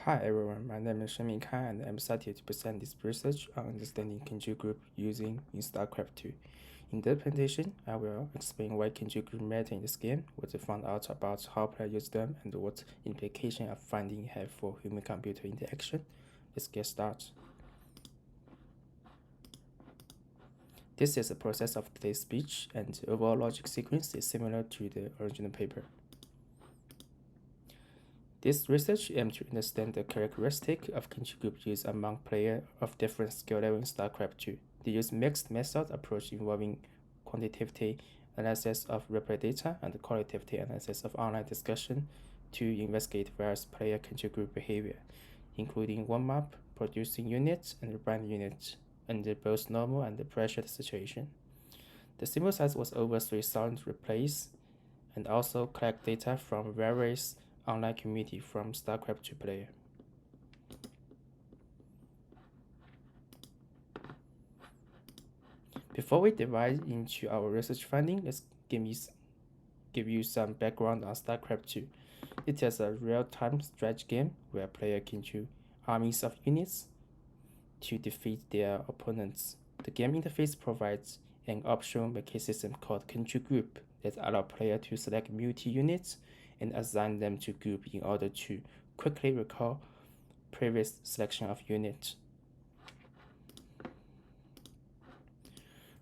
Hi everyone, my name is MINKAI and I'm excited to present this research on understanding kinship group using in StarCraft 2. In this presentation, I will explain why kinship group matter in this game, what I found out about how players use them, and what implication of finding have for human-computer interaction. Let's get started. This is the process of today's speech, and the overall logic sequence is similar to the original paper. This research aims to understand the characteristic of kinship group use among players of different skill levels in StarCraft 2. They use mixed method approach involving quantitative analysis of replay data and qualitative analysis of online discussion to investigate various player kinship group behavior, including warm-up, producing units, and rebrand units under both normal and pressured situation. The sample size was over 3,000 replays and also collect data from various online community from StarCraft 2 player. Before we dive into our research finding, let's give you some background on StarCraft 2. It is a real-time strategy game where players can choose armies of units to defeat their opponents. The game interface provides an optional mechanism called control group that allows players to select multi-units and assign them to group in order to quickly recall previous selection of units.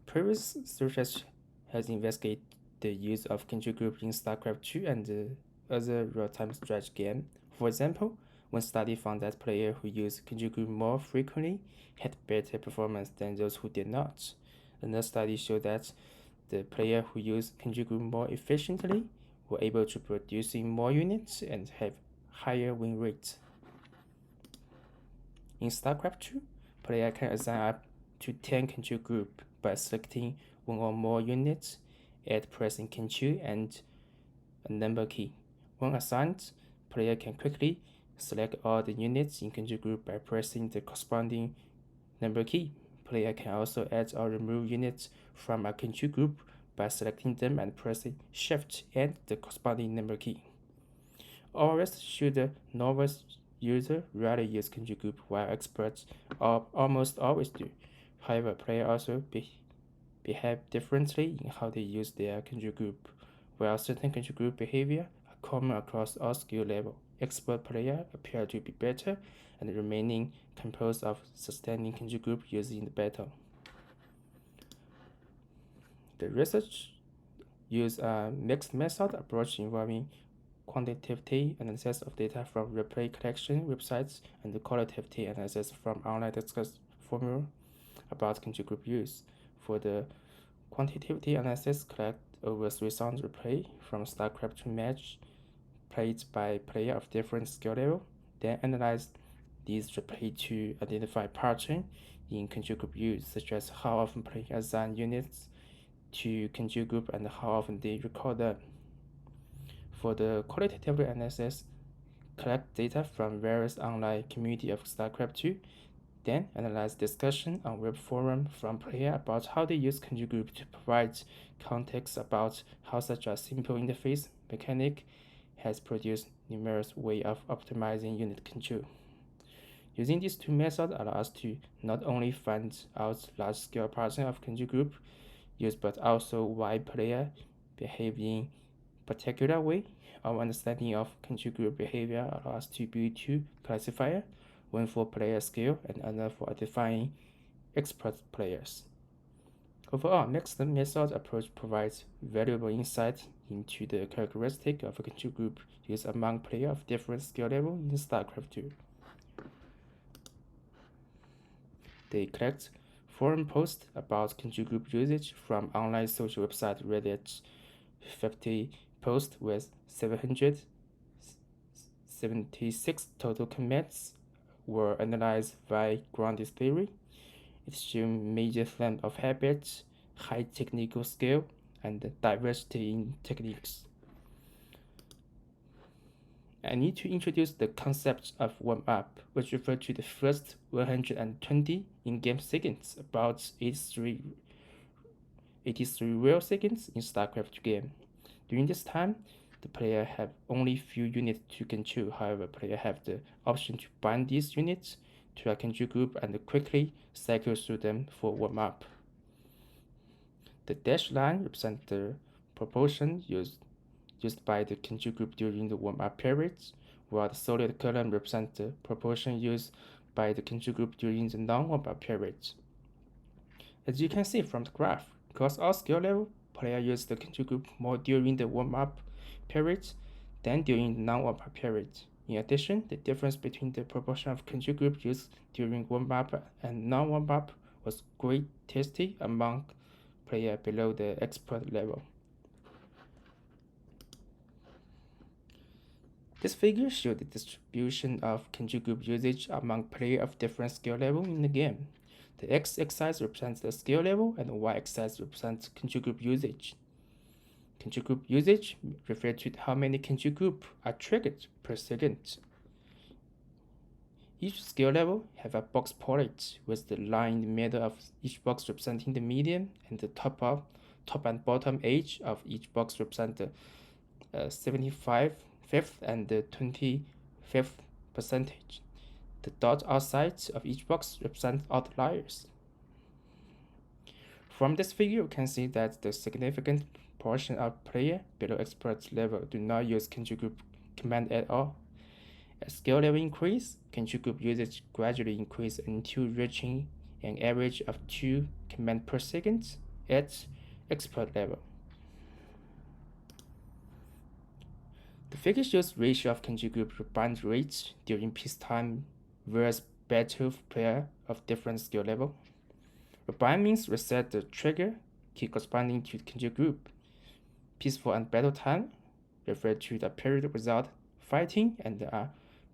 Previous research has investigated the use of control group in StarCraft 2 and other real-time strategy game. For example, one study found that players who used control group more frequently had better performance than those who did not. Another study showed that the players who used control group more efficiently were able to produce more units and have higher win rates. In StarCraft 2, players can assign up to 10 control groups by selecting one or more units at pressing Control and a number key. When assigned, player can quickly select all the units in control group by pressing the corresponding number key. Player can also add or remove units from a control group by selecting them and pressing Shift and the corresponding number key. Always should the novice user rarely use control group, while experts almost always do. However, players also behave differently in how they use their control group. While certain control group behavior are common across all skill levels, expert players appear to be better and remaining composed of sustaining control group used in the battle. The research used a mixed method approach involving quantitative analysis of data from replay collection websites and qualitative analysis from online discuss formula about control group use. For the quantitative analysis, collect over 3,000 replay from StarCraft 2 match played by players of different skill level, then analyze these replay to identify patterns in control group use, such as how often players assign units to control group and how often they recall them. For the qualitative analysis, collect data from various online community of StarCraft 2, then analyze discussion on web forum from players about how they use control group to provide context about how such a simple interface mechanic has produced numerous ways of optimizing unit control. Using these two methods allows us to not only find out large-scale patterns of control group use, but also why players behave in particular way. Our understanding of control group behavior allows us to build two classifiers, one for player skill and another for identifying expert players. Overall, mixed method approach provides valuable insight into the characteristic of a control group used among players of different skill levels in StarCraft 2. They collect forum posts about control group usage from online social website Reddit. 50 posts with 776 total commits were analyzed by grounded theory. It showed major themes of habits, high technical skill, and diversity in techniques. I need to introduce the concept of warm-up, which refers to the first 120 in-game seconds, about 83 real seconds in StarCraft game. During this time, the player have only few units to control. However, player have the option to bind these units to a control group and quickly cycle through them for warm-up. The dashed line represents the proportion used by the control group during the warm-up periods, while the solid column represents the proportion used by the control group during the non-warm-up periods. As you can see from the graph, across all skill levels, players use the control group more during the warm-up periods than during the non-warm-up periods. In addition, the difference between the proportion of control group used during warm-up and non-warm-up was greatest among players below the expert level. This figure shows the distribution of control group usage among players of different skill levels in the game. The x-axis represents the skill level and the y-axis represents control group usage. Control group usage refers to how many control groups are triggered per second. Each skill level have a box plate with the line in the middle of each box representing the median, and the top and bottom edge of each box represent the 75th and the 25th percentage. The dot outside of each box represent outliers. From this figure, we can see that the significant portion of players below expert level do not use control group command at all. As skill level increase, control group usage gradually increase until reaching an average of 2 commands per second at expert level. The figure shows ratio of control group bind rates during peacetime versus battle player of different skill level. Rebind means reset the trigger key corresponding to the control group. Peaceful and battle time refer to the period without fighting and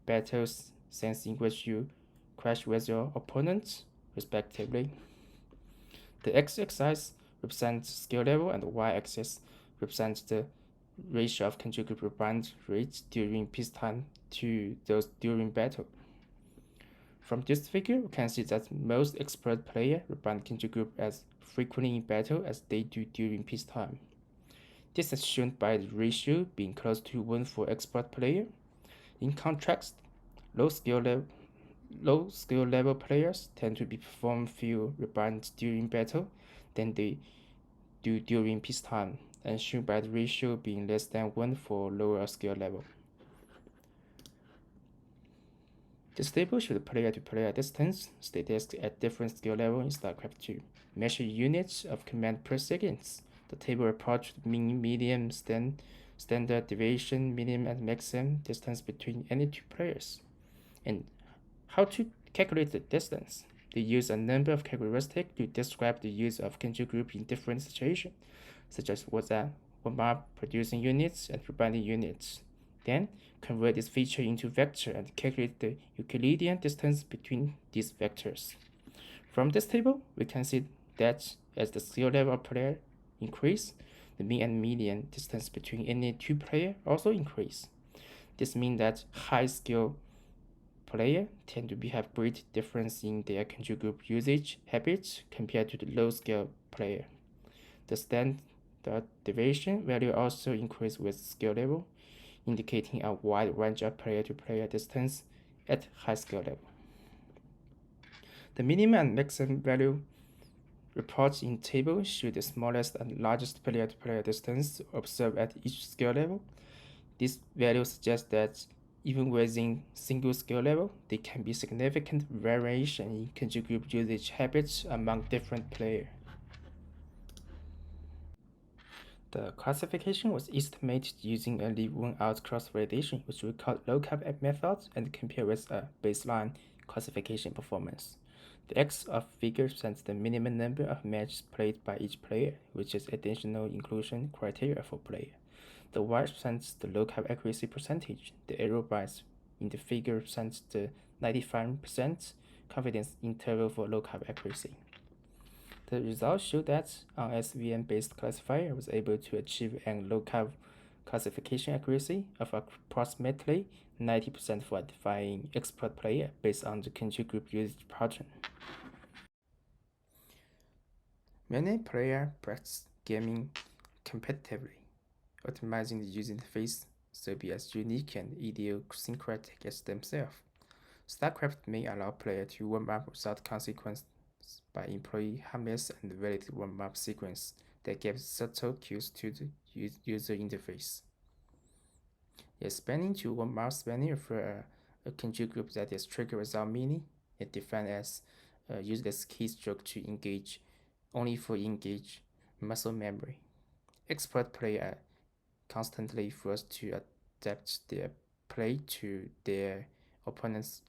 battles sense in which you crash with your opponents, respectively. The x-axis represents skill level and the y-axis represents the ratio of control group rebind rates during peacetime to those during battle. From this figure, we can see that most expert players rebind control group as frequently in battle as they do during peacetime. This is shown by the ratio being close to 1 for expert player. In contrast, low skill level players tend to perform fewer rebinds during battle than they do during peacetime, and shown by the ratio being less than 1 for lower skill level. This table shows the player-to-player distance statistics at different skill levels in StarCraft 2. Measure units of command per second. The table reports mean, median, standard deviation, minimum, and maximum distance between any two players. And how to calculate the distance? They use a number of characteristics to describe the use of control group in different situations, such as warm-up, producing units, and rebinding units. Then convert this feature into vector and calculate the Euclidean distance between these vectors. From this table, we can see that as the skill level of player increase, the mean and median distance between any two players also increase. This means that high skill players tend to have great difference in their control group usage habits compared to the low skill player. The standard deviation value also increase with skill level, indicating a wide range of player-to-player distance at high skill level. The minimum and maximum value reports in table show the smallest and largest player-to-player distance observed at each skill level. This value suggests that even within single skill level, there can be significant variation in control group usage habits among different players. The classification was estimated using a leave-one-out cross-validation, which we call low-cap method, and compared with a baseline classification performance. The X of figure represents the minimum number of matches played by each player, which is additional inclusion criteria for player. The Y represents the low-cap accuracy percentage. The arrow bars in the figure represents the 95% confidence interval for low-cap accuracy. The results show that an SVM-based classifier was able to achieve a low-cap classification accuracy of approximately 90% for identifying expert player based on the control group usage pattern. Many players practice gaming competitively. optimizing the user interface so be as unique and idiosyncratic as themselves. StarCraft may allow players to warm up without consequence by employing harmless and valid warm-up sequence that gives subtle cues to the user interface. Expanding to warm-up spanning for a conjugate group that is triggered without meaning, it defined as a useless keystroke to engage only for engage muscle memory. Expert players are constantly forced to adapt their play to their opponent's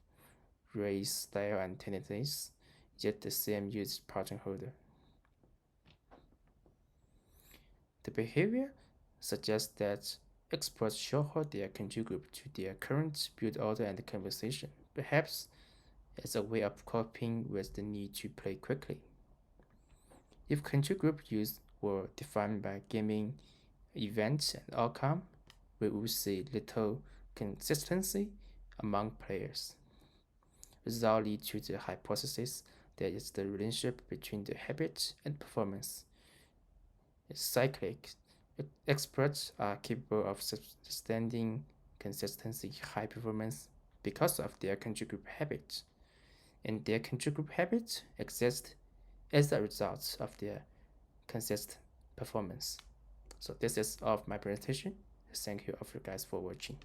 race, style, and tendencies, yet the same user pattern holder. The behavior suggests that experts should hold their control group to their current build order and conversation, perhaps as a way of coping with the need to play quickly. If control group use were defined by gaming events and outcome, we would see little consistency among players. This all lead to the hypothesis that is the relationship between the habit and performance is cyclic. Experts are capable of sustaining consistency high performance because of their control group habit, and their control group habit exists as a result of their consistent performance. So this is all of my presentation. Thank you all guys for watching.